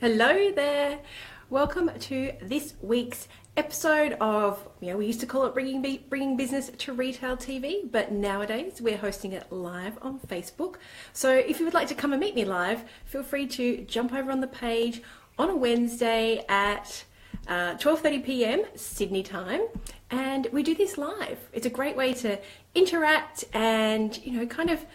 Hello there. Welcome to this week's episode of, we used to call it bringing business to retail TV, but nowadays we're hosting it live on Facebook. So if you would like to come and meet me live, feel free to jump over on the page on a Wednesday at 12:30 p.m. Sydney time, and we do this live. It's a great way to interact and, kind of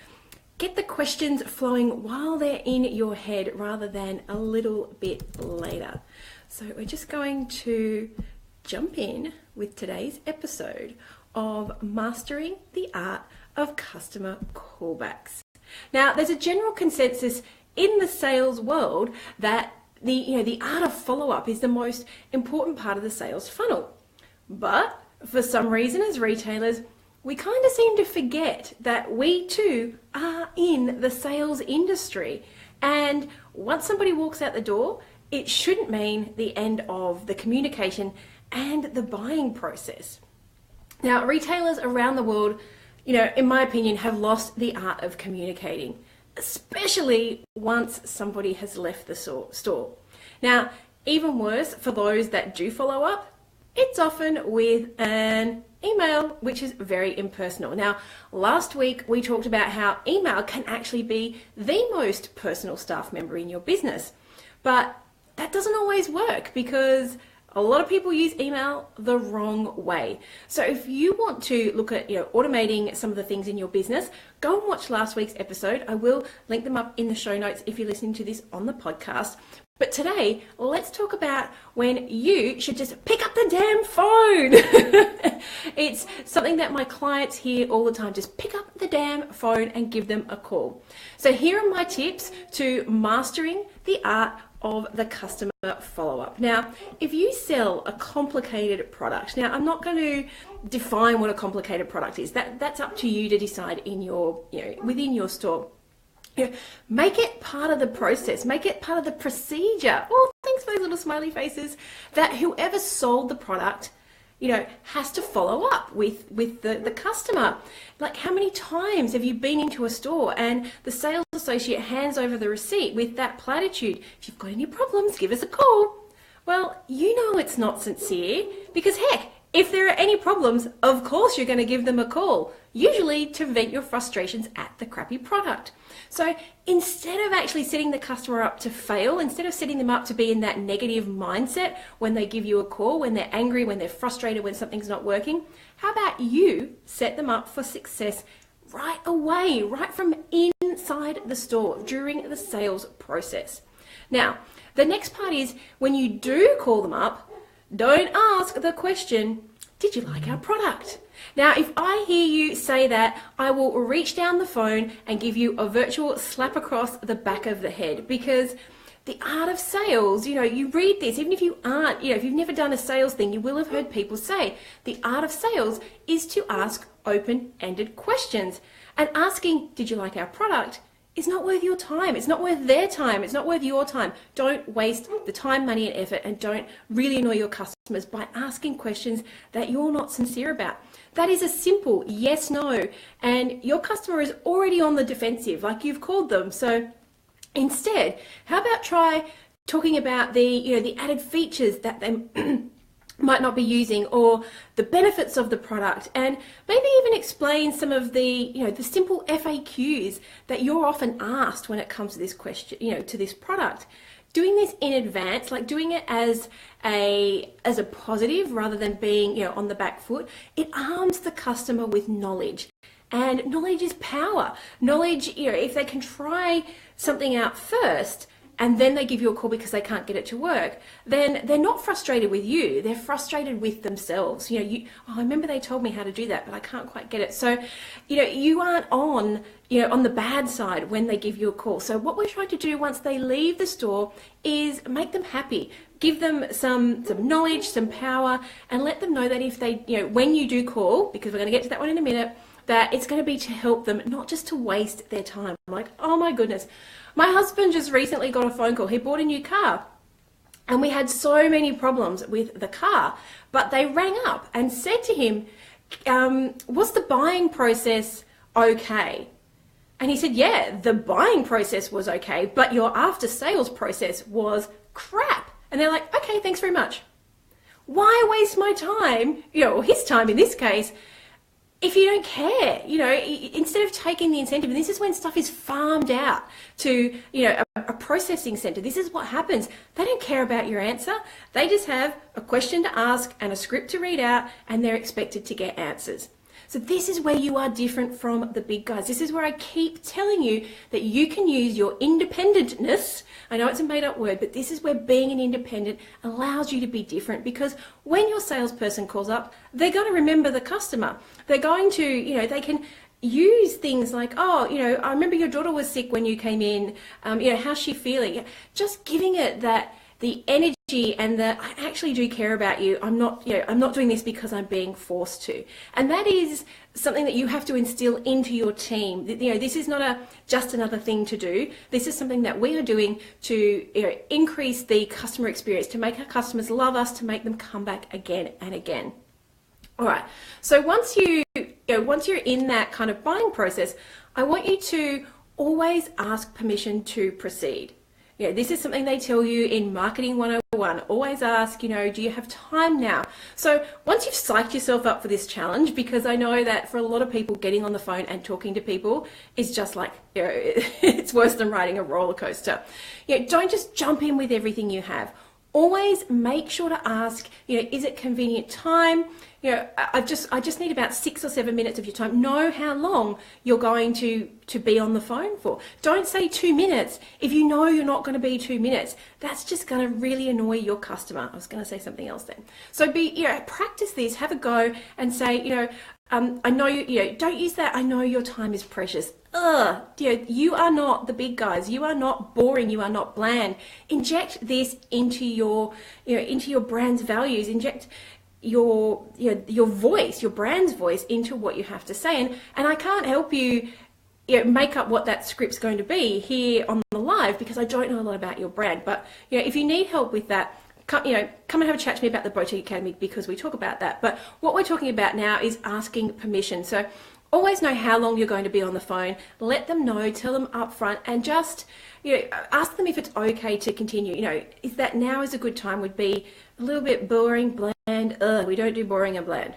get the questions flowing while they're in your head rather than a little bit later. So we're just going to jump in with today's episode of Mastering the Art of Customer Callbacks. Now, there's a general consensus in the sales world that the art of follow-up is the most important part of the sales funnel. But for some reason, as retailers, we kind of seem to forget that we too are in the sales industry. And once somebody walks out the door, it shouldn't mean the end of the communication and the buying process. Now, retailers around the world, in my opinion, have lost the art of communicating, especially once somebody has left the store. Now, even worse for those that do follow up, it's often with an email, which is very impersonal. Now, last week we talked about how email can actually be the most personal staff member in your business, but that doesn't always work because a lot of people use email the wrong way. So if you want to look at automating some of the things in your business, go and watch last week's episode. I will link them up in the show notes if you're listening to this on the podcast. But today, let's talk about when you should just pick up the damn phone. It's something that my clients hear all the time. Just pick up the damn phone and give them a call. So here are my tips to mastering the art of the customer follow-up. Now, if you sell a complicated product, now I'm not going to define what a complicated product is. That's up to you to decide in your, within your store. Make it part of the process, make it part of the procedure. Oh, thanks for those little smiley faces. That whoever sold the product, has to follow up with the customer. Like, how many times have you been into a store and the sales associate hands over the receipt with that platitude? If you've got any problems, give us a call. Well, it's not sincere because heck, if there are any problems, of course you're going to give them a call, usually to vent your frustrations at the crappy product. So instead of actually setting the customer up to fail, instead of setting them up to be in that negative mindset when they give you a call, when they're angry, when they're frustrated, when something's not working, how about you set them up for success right away, right from inside the store during the sales process? Now, the next part is when you do call them up, don't ask the question, did you like our product? Now, if I hear you say that, I will reach down the phone and give you a virtual slap across the back of the head, because the art of sales, you read this, even if you aren't, if you've never done a sales thing, you will have heard people say the art of sales is to ask open-ended questions. And asking, did you like our product, is not worth your time. It's not worth their time. It's not worth your time. Don't waste the time, money, and effort, and don't really annoy your customers by asking questions that you're not sincere about. That is a simple yes, no, and your customer is already on the defensive, like you've called them. So instead, how about try talking about the added features that they might not be using, or the benefits of the product, and maybe even explain some of the simple FAQs that you're often asked when it comes to this question, to this product. Doing this in advance, like doing it as a positive rather than being on the back foot, it arms the customer with knowledge. And knowledge is power. Knowledge, if they can try something out first, and then they give you a call because they can't get it to work, then they're not frustrated with you, they're frustrated with themselves. I remember they told me how to do that, but I can't quite get it. So, you aren't on the bad side when they give you a call. So what we're trying to do once they leave the store is make them happy, give them some knowledge, some power, and let them know that if they, when you do call, because we're going to get to that one in a minute, that it's going to be to help them, not just to waste their time. Like, oh my goodness, my husband just recently got a phone call. He bought a new car and we had so many problems with the car, but they rang up and said to him, was the buying process okay? And he said, yeah, the buying process was okay, but your after sales process was crap. And they're like, okay, thanks very much. Why waste my time, or his time in this case, if you don't care? Instead of taking the incentive, and this is when stuff is farmed out to, a processing center. This is what happens. They don't care about your answer. They just have a question to ask and a script to read out, and they're expected to get answers. So this is where you are different from the big guys. This is where I keep telling you that you can use your independentness. I know it's a made up word, but this is where being an independent allows you to be different, because when your salesperson calls up, they're going to remember the customer. They're going to, they can use things like, I remember your daughter was sick when you came in. How's she feeling? Just giving it the energy and the, I actually do care about you. I'm not doing this because I'm being forced to. And that is something that you have to instill into your team. This is not just another thing to do. This is something that we are doing to increase the customer experience, to make our customers love us, to make them come back again and again. All right. So once you're in that kind of buying process, I want you to always ask permission to proceed. This is something they tell you in Marketing 101. Always ask, do you have time now? So once you've psyched yourself up for this challenge, because I know that for a lot of people, getting on the phone and talking to people is just like, it's worse than riding a roller coaster. Don't just jump in with everything you have. Always make sure to ask, is it convenient time? I just need about 6 or 7 minutes of your time. Know how long you're going to be on the phone for. Don't say 2 minutes if you know you're not going to be 2 minutes. That's just going to really annoy your customer. I was going to say something else then. So practice this, have a go and say, I know don't use that. I know your time is precious. You are not the big guys. You are not boring. You are not bland. Inject this into your brand's values. Inject your voice, your brand's voice into what you have to say. And I can't help you, make up what that script's going to be here on the live, because I don't know a lot about your brand. But if you need help with that, come and have a chat to me about the Boutique Academy, because we talk about that. But what we're talking about now is asking permission. So always know how long you're going to be on the phone. Let them know, tell them up front, and just ask them if it's okay to continue. Is that now is a good time? Would be a little bit boring, bland. We don't do boring and bland.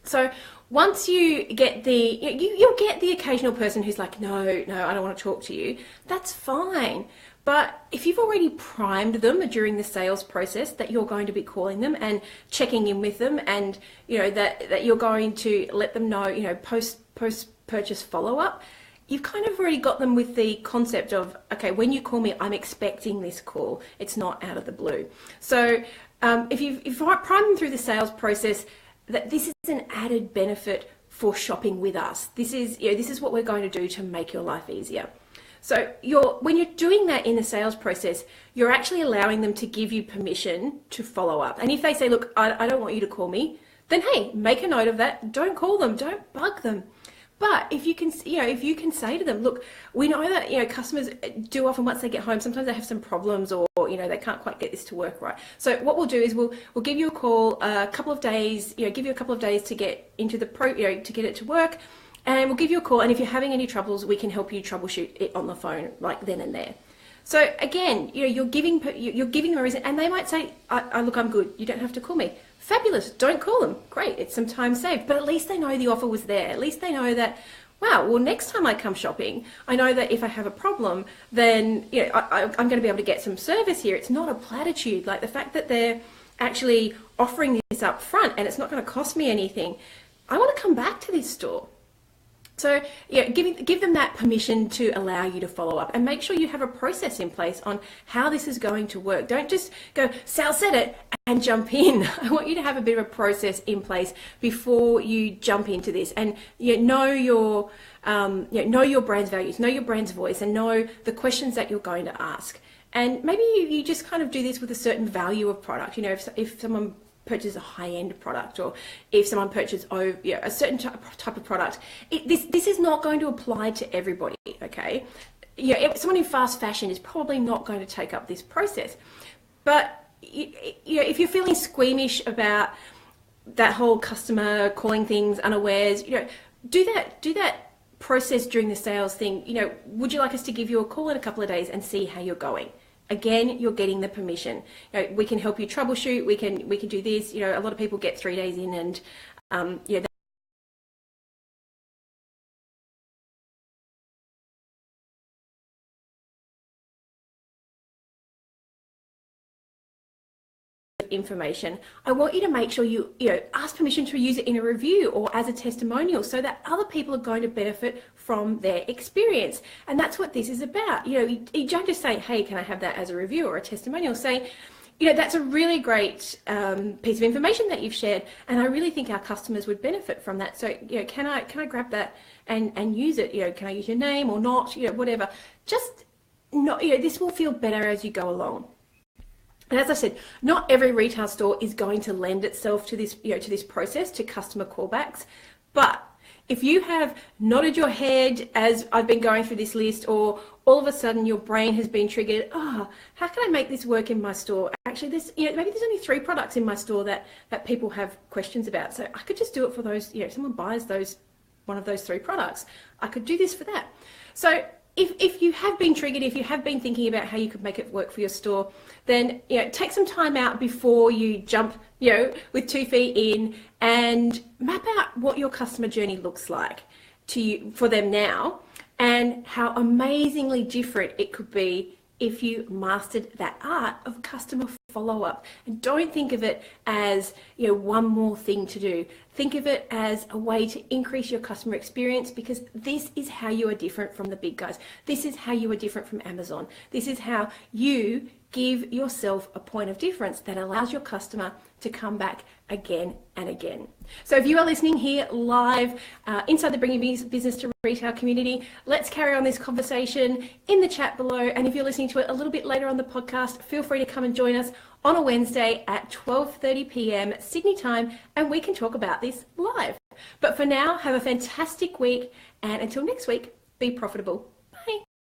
So once you get you'll get the occasional person who's like, no, I don't want to talk to you. That's fine. But if you've already primed them during the sales process that you're going to be calling them and checking in with them, and that you're going to let them know, post purchase follow up, you've kind of already got them with the concept of, okay, when you call me, I'm expecting this call. It's not out of the blue. So if you prime them through the sales process, that this is an added benefit for shopping with us. This is what we're going to do to make your life easier. So when you're doing that in the sales process, you're actually allowing them to give you permission to follow up. And if they say, look, I don't want you to call me, then hey, make a note of that. Don't call them. Don't bug them. But if you can say to them, look, we know that, customers do often, once they get home, sometimes they have some problems, or, they can't quite get this to work right. So what we'll do is we'll give you a call a couple of days, give you a couple of days to get into the to get it to work. And we'll give you a call, and if you're having any troubles, we can help you troubleshoot it on the phone right then and there. So again, you're giving them a reason, and they might say, look, I'm good. You don't have to call me. Fabulous. Don't call them. Great. It's some time saved. But at least they know the offer was there. At least they know that, wow, well, next time I come shopping, I know that if I have a problem, then I'm going to be able to get some service here. It's not a platitude. Like the fact that they're actually offering this up front, and it's not going to cost me anything. I want to come back to this store. So give them that permission to allow you to follow up, and make sure you have a process in place on how this is going to work. Don't just go, Sal said it, and jump in. I want you to have a bit of a process in place before you jump into this, and know your brand's values, know your brand's voice, and know the questions that you're going to ask. And maybe you just kind of do this with a certain value of product. If someone purchase a high-end product, or if someone purchases a certain type of product, this is not going to apply to everybody, okay? Someone in fast fashion is probably not going to take up this process. But if you're feeling squeamish about that whole customer calling things unawares, do that process during the sales thing, you know, would you like us to give you a call in a couple of days and see how you're going? Again, you're getting the permission. You know, we can help you troubleshoot. We can do this. You know, a lot of people get 3 days in and yeah, information. I want you to make sure you ask permission to use it in a review or as a testimonial so that other people are going to benefit from their experience. And that's what this is about. You know, you don't just say, hey, can I have that as a review or a testimonial? Say, you know, that's a really great piece of information that you've shared, and I really think our customers would benefit from that. So, you know, can I grab that and use it? You know, can I use your name or not? You know, whatever. Just not, you know, this will feel better as you go along. And as I said, not every retail store is going to lend itself to this, you know, to this process, to customer callbacks. But if you have nodded your head as I've been going through this list, or all of a sudden your brain has been triggered, how can I make this work in my store? Actually, maybe there's only 3 products in my store that people have questions about. So I could just do it for those, you know, if someone buys one of those 3 products, I could do this for that. So if you have been triggered, if you have been thinking about how you could make it work for your store, then, you know, take some time out before you jump, you know, with 2 feet in, and map out what your customer journey looks like for them now, and how amazingly different it could be if you mastered that art of customer follow-up. And don't think of it as, you know, one more thing to do. Think of it as a way to increase your customer experience, because this is how you are different from the big guys. This is how you are different from Amazon. This is how you give yourself a point of difference that allows your customer to come back again and again. So if you are listening here live inside the Bringing Business to Retail community, let's carry on this conversation in the chat below. And if you're listening to it a little bit later on the podcast, feel free to come and join us on a Wednesday at 12:30 p.m. Sydney time, and we can talk about this live. But for now, have a fantastic week, and until next week, be profitable.